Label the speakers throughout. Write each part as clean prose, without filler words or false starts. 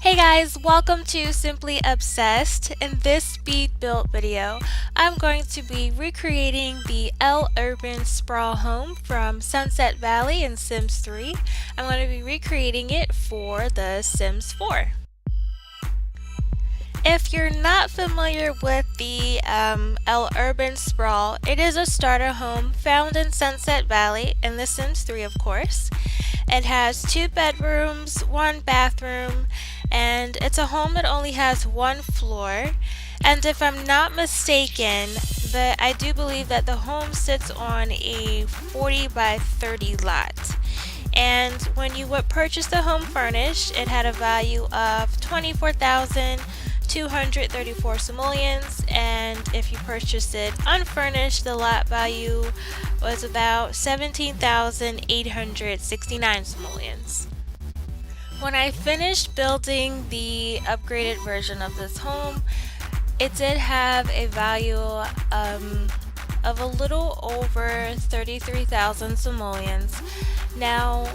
Speaker 1: Hey guys, welcome to Simply Obsessed. In this speed build video, I'm going to be recreating the Urban Sprawl home from Sunset Valley in Sims 3. I'm going to be recreating it for the Sims 4. If you're not familiar with the Urban Sprawl, it is a starter home found in Sunset Valley in The Sims 3, of course. It has 2 bedrooms, 1 bathroom, and it's a home that only has 1 floor. And if I'm not mistaken, I do believe that the home sits on a 40 by 30 lot. And when you would purchase the home furnished, it had a value of 24,234 simoleons, and if you purchased it unfurnished, the lot value was about 17,869 simoleons. When I finished building the upgraded version of this home, it did have a value of a little over 33,000 simoleons. Now,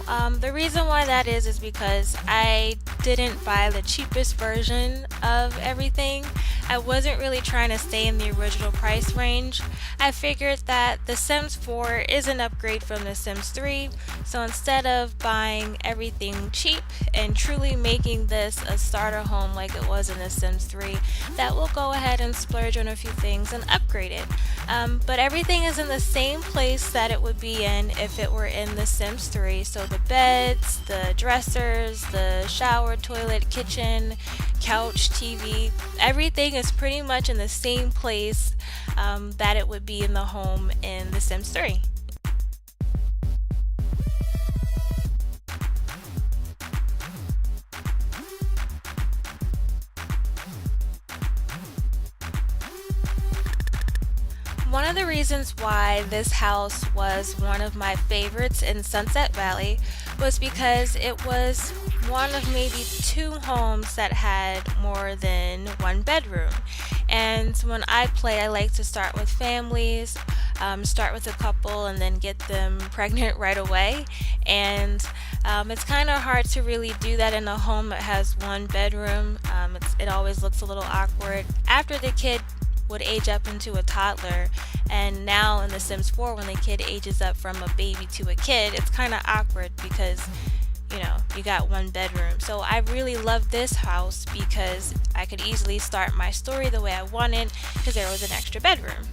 Speaker 1: the reason why that is because I didn't buy the cheapest version of everything. I wasn't really trying to stay in the original price range. I figured that The Sims 4 is an upgrade from The Sims 3, so instead of buying everything cheap and truly making this a starter home like it was in The Sims 3, that we'll go ahead and splurge on a few things and upgrade it. But everything is in the same place that it would be in if it were in The Sims 3. So the beds, the dressers, the shower, toilet, kitchen, couch, TV, everything is pretty much in the same place that it would be in the home in The Sims 3. One of the reasons why this house was one of my favorites in Sunset Valley was because it was one of maybe 2 homes that had more than 1 bedroom. And when I play, I like to start with families, start with a couple and then get them pregnant right away. And it's kind of hard to really do that in a home that has 1 bedroom. It always looks a little awkward after the kid would age up into a toddler, and now in The Sims 4 when the kid ages up from a baby to a kid, it's kind of awkward because you got 1 bedroom. So I really love this house because I could easily start my story the way I wanted because there was an extra bedroom.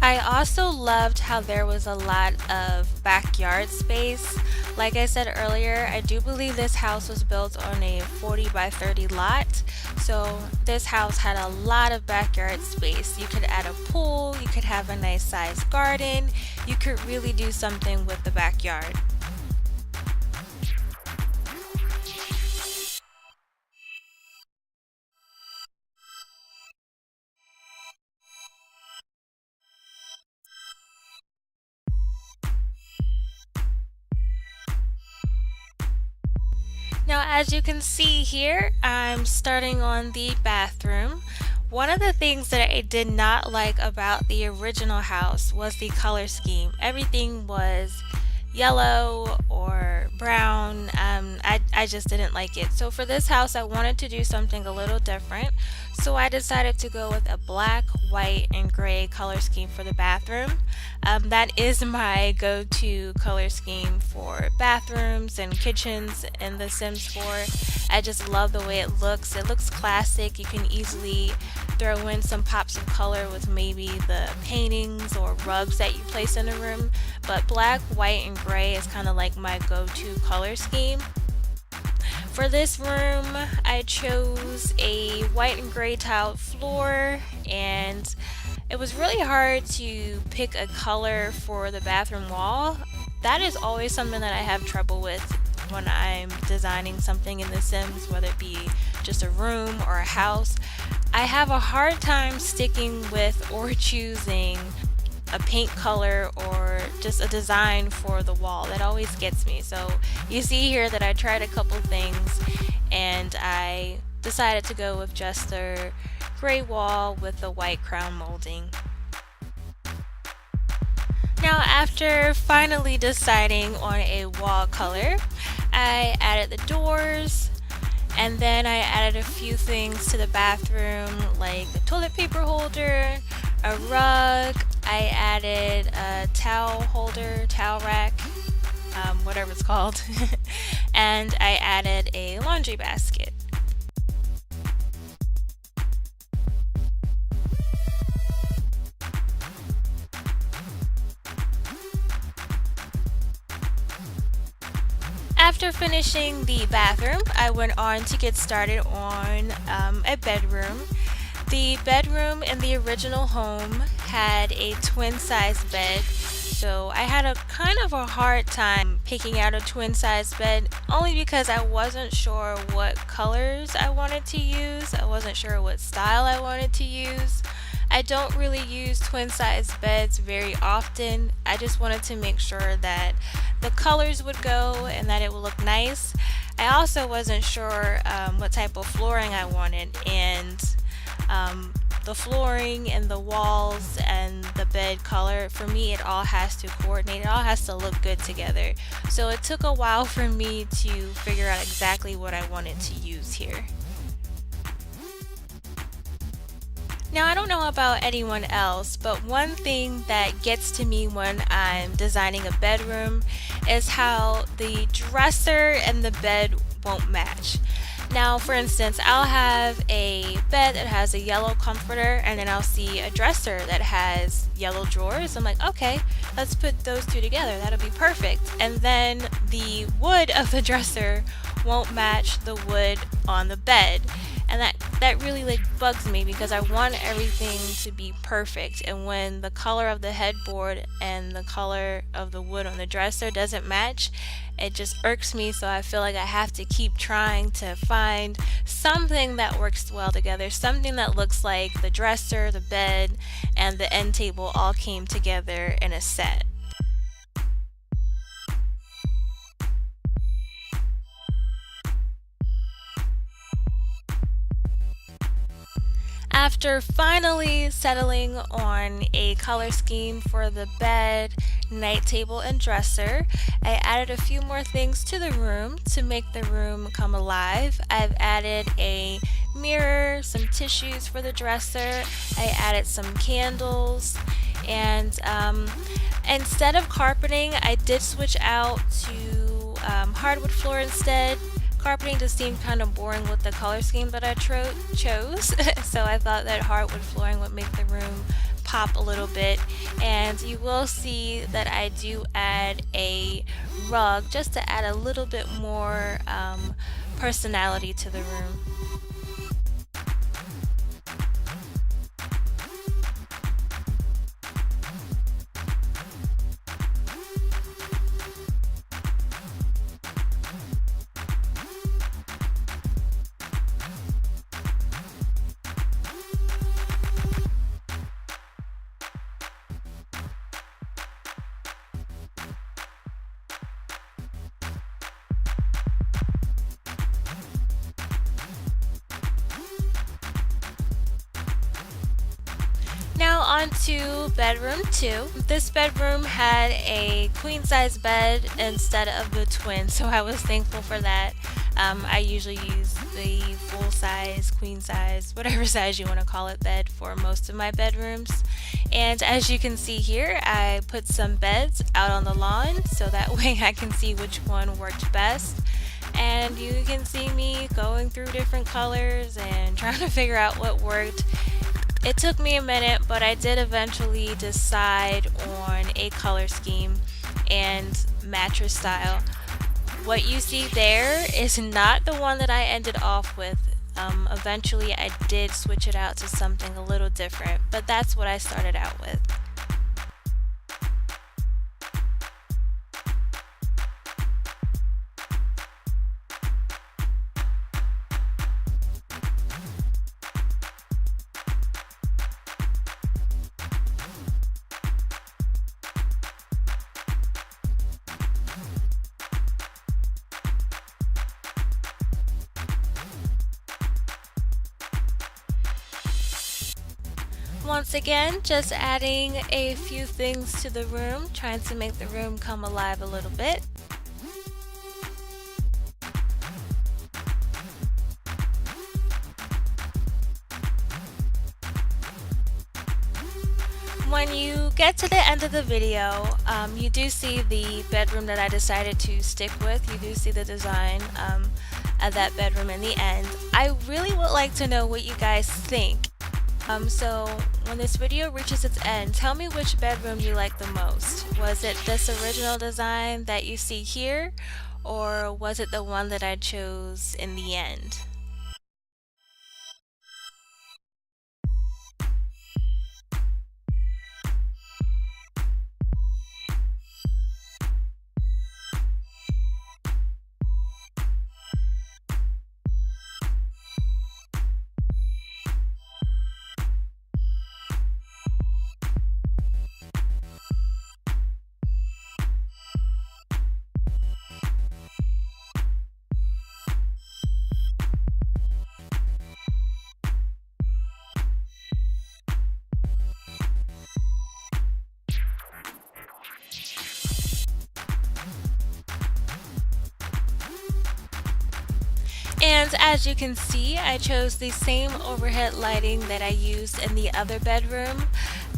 Speaker 1: I also loved how there was a lot of backyard space. Like I said earlier, I do believe this house was built on a 40 by 30 lot. So this house had a lot of backyard space. You could add a pool, you could have a nice sized garden, you could really do something with the backyard. Now, as you can see here, I'm starting on the bathroom. One of the things that I did not like about the original house was the color scheme. Everything was yellow or brown. I just didn't like it. So for this house, I wanted to do something a little different. So I decided to go with a black, white, and gray color scheme for the bathroom. That is my go-to color scheme for bathrooms and kitchens in The Sims 4. I just love the way it looks. It looks classic. You can easily throw in some pops of color with maybe the paintings or rugs that you place in a room. But black, white, and gray is kind of like my go-to color scheme. For this room, I chose a white and gray tiled floor, and it was really hard to pick a color for the bathroom wall. That is always something that I have trouble with when I'm designing something in The Sims, whether it be just a room or a house. I have a hard time sticking with or choosing a paint color or just a design for the wall. That always gets me. So you see here that I tried a couple things and I decided to go with just gray wall with the white crown molding. Now, after finally deciding on a wall color, I added the doors, and then I added a few things to the bathroom like a toilet paper holder, a rug. I added a towel holder, towel rack, whatever it's called, and I added a laundry basket. After finishing the bathroom, I went on to get started on a bedroom. The bedroom in the original home had a twin size bed, so I had a kind of a hard time picking out a twin size bed only because I wasn't sure what colors I wanted to use. I wasn't sure what style I wanted to use. I don't really use twin size beds very often. I just wanted to make sure that the colors would go and that it would look nice. I also wasn't sure what type of flooring I wanted, and the flooring and the walls and the bed color, for me it all has to coordinate, it all has to look good together. So it took a while for me to figure out exactly what I wanted to use here. Now, I don't know about anyone else, but one thing that gets to me when I'm designing a bedroom is how the dresser and the bed won't match. Now, for instance, I'll have a bed that has a yellow comforter, and then I'll see a dresser that has yellow drawers. I'm like, okay, let's put those two together. That'll be perfect. And then the wood of the dresser won't match the wood on the bed. And that really like bugs me because I want everything to be perfect, and when the color of the headboard and the color of the wood on the dresser doesn't match, it just irks me. So I feel like I have to keep trying to find something that works well together, something that looks like the dresser, the bed, and the end table all came together in a set. After finally settling on a color scheme for the bed, night table, and dresser, I added a few more things to the room to make the room come alive. I've added a mirror, some tissues for the dresser, I added some candles, and instead of carpeting, I did switch out to hardwood floor instead. Carpeting just seemed kind of boring with the color scheme that I chose, so I thought that hardwood flooring would make the room pop a little bit. And you will see that I do add a rug just to add a little bit more personality to the room. Now on to bedroom 2. This bedroom had a queen size bed instead of the twin, so I was thankful for that. I usually use the full size, queen size, whatever size you want to call it, bed for most of my bedrooms. And as you can see here, I put some beds out on the lawn so that way I can see which one worked best. And you can see me going through different colors and trying to figure out what worked. It took me a minute, but I did eventually decide on a color scheme and mattress style. What you see there is not the one that I ended off with. Eventually I did switch it out to something a little different, but that's what I started out with. Once again, just adding a few things to the room, trying to make the room come alive a little bit. When you get to the end of the video, you do see the bedroom that I decided to stick with. You do see the design of that bedroom in the end. I really would like to know what you guys think. So when this video reaches its end, tell me which bedroom you like the most. Was it this original design that you see here, or was it the one that I chose in the end? And as you can see, I chose the same overhead lighting that I used in the other bedroom.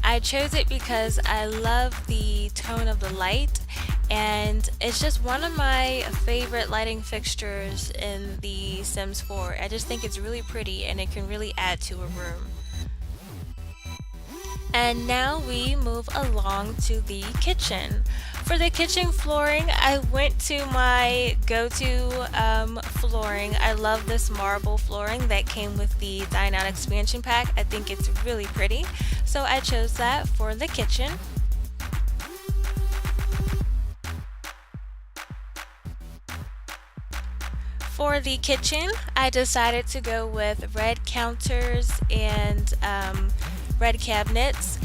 Speaker 1: I chose it because I love the tone of the light, and it's just one of my favorite lighting fixtures in the Sims 4. I just think it's really pretty and it can really add to a room. And now we move along to the kitchen. For the kitchen flooring, I went to my go-to flooring. I love this marble flooring that came with the Dine Out expansion pack. I think it's really pretty, so I chose that for the kitchen. For the kitchen, I decided to go with red counters and red cabinets.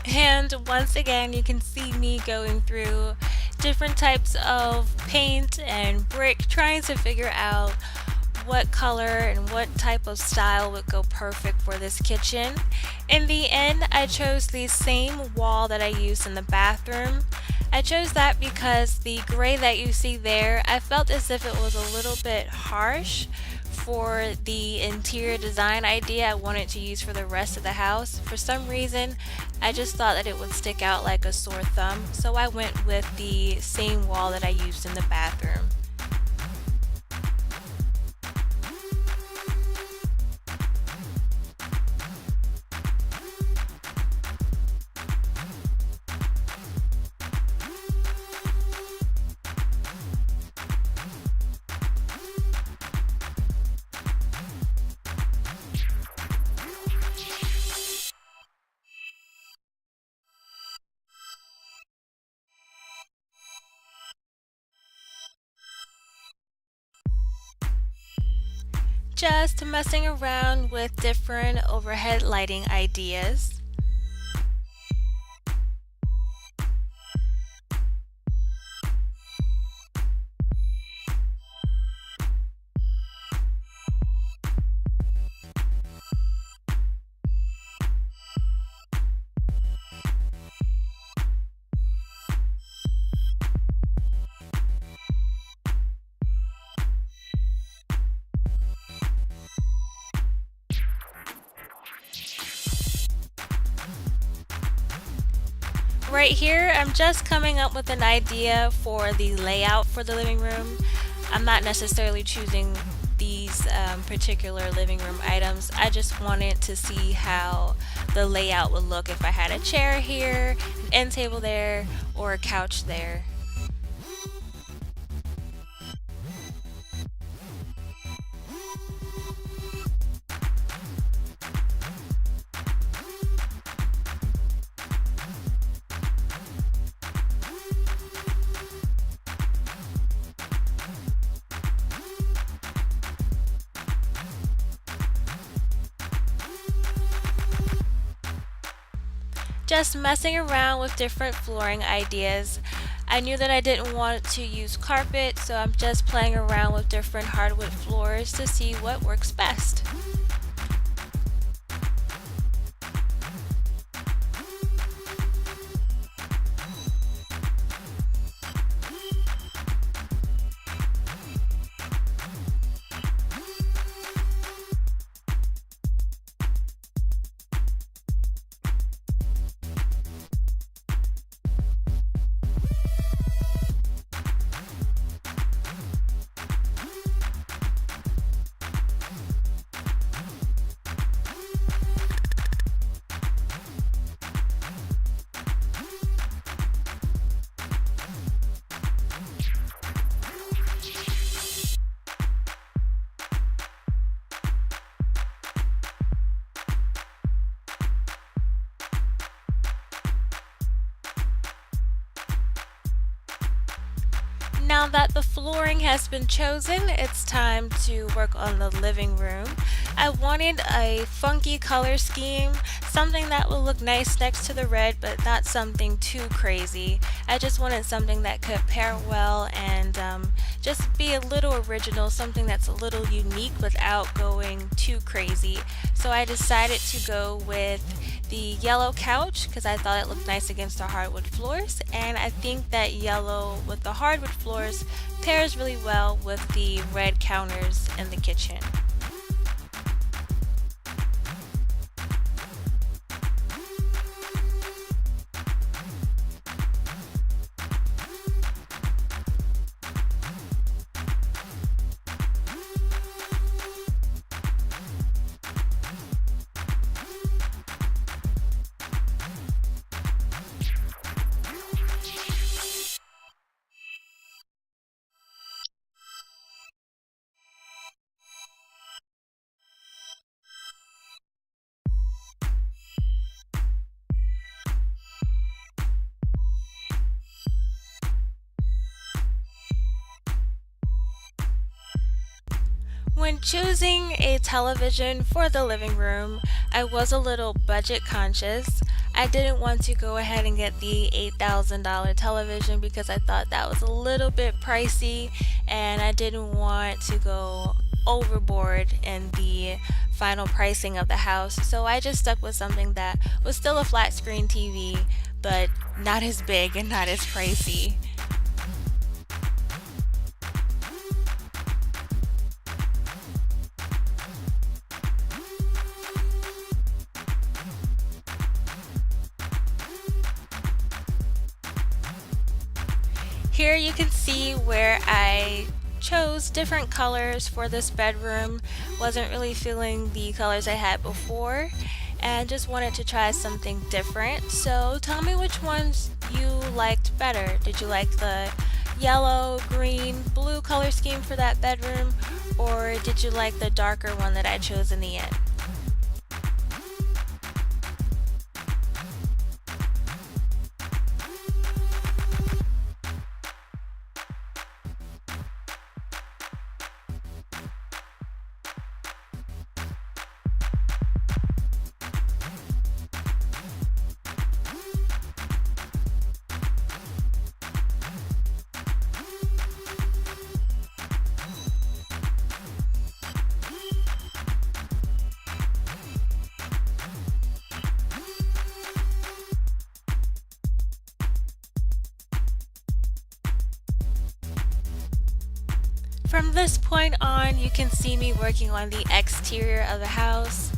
Speaker 1: And once again, you can see me going through different types of paint and brick, trying to figure out what color and what type of style would go perfect for this kitchen. In the end, I chose the same wall that I used in the bathroom. I chose that because the gray that you see there, I felt as if it was a little bit harsh for the interior design idea I wanted to use for the rest of the house. For some reason, I just thought that it would stick out like a sore thumb, so I went with the same wall that I used in the bathroom. Just messing around with different overhead lighting ideas. Right here, I'm just coming up with an idea for the layout for the living room. I'm not necessarily choosing these particular living room items. I just wanted to see how the layout would look if I had a chair here, an end table there, or a couch there. Just messing around with different flooring ideas. I knew that I didn't want to use carpet, so I'm just playing around with different hardwood floors to see what works best. Now that the flooring has been chosen, it's time to work on the living room. I wanted a funky color scheme, something that will look nice next to the red, but not something too crazy. I just wanted something that could pair well and just be a little original, something that's a little unique without going too crazy. So I decided to go with the yellow couch because I thought it looked nice against the hardwood floors, and I think that yellow with the hardwood floors pairs really well with the red counters in the kitchen. When choosing a television for the living room, I was a little budget conscious. I didn't want to go ahead and get the $8,000 television because I thought that was a little bit pricey and I didn't want to go overboard in the final pricing of the house. So I just stuck with something that was still a flat screen TV, but not as big and not as pricey. Here you can see where I chose different colors for this bedroom. Wasn't really feeling the colors I had before and just wanted to try something different. So tell me which ones you liked better. Did you like the yellow, green, blue color scheme for that bedroom, or did you like the darker one that I chose in the end? From this point on, you can see me working on the exterior of the house.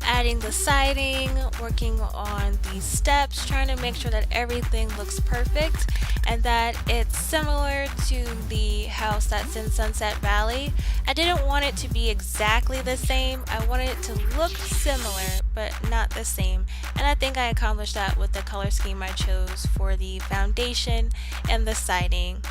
Speaker 1: adding the siding, working on the steps, trying to make sure that everything looks perfect and that it's similar to the house that's in Sunset Valley. I didn't want it to be exactly the same. I wanted it to look similar but not the same. And I think I accomplished that with the color scheme I chose for the foundation and the siding.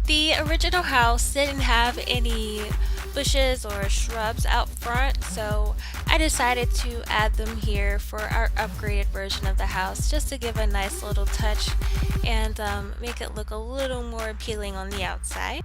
Speaker 1: The original house didn't have any bushes or shrubs out front, so I decided to add them here for our upgraded version of the house just to give a nice little touch and make it look a little more appealing on the outside.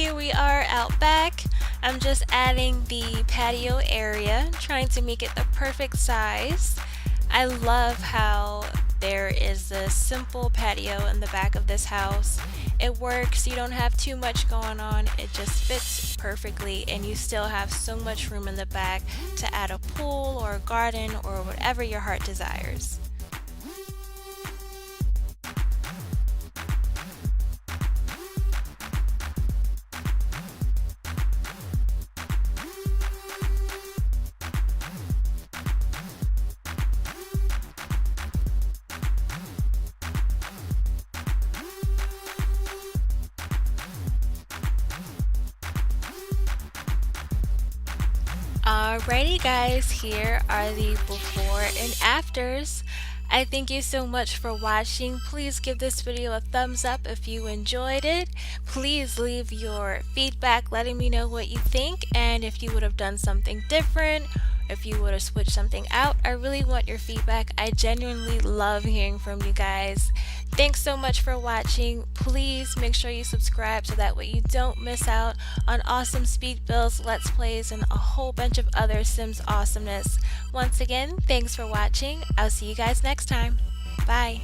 Speaker 1: Here we are out back. I'm just adding the patio area, trying to make it the perfect size. I love how there is a simple patio in the back of this house. It works, you don't have too much going on, it just fits perfectly and you still have so much room in the back to add a pool or a garden or whatever your heart desires. Alrighty guys, here are the before and afters. I thank you so much for watching. Please give this video a thumbs up if you enjoyed it. Please leave your feedback letting me know what you think and if you would have done something different, if you would have switched something out. I really want your feedback. I genuinely love hearing from you guys. Thanks so much for watching. Please make sure you subscribe so that way you don't miss out on awesome speed builds, let's plays, and a whole bunch of other Sims awesomeness. Once again, thanks for watching. I'll see you guys next time. Bye.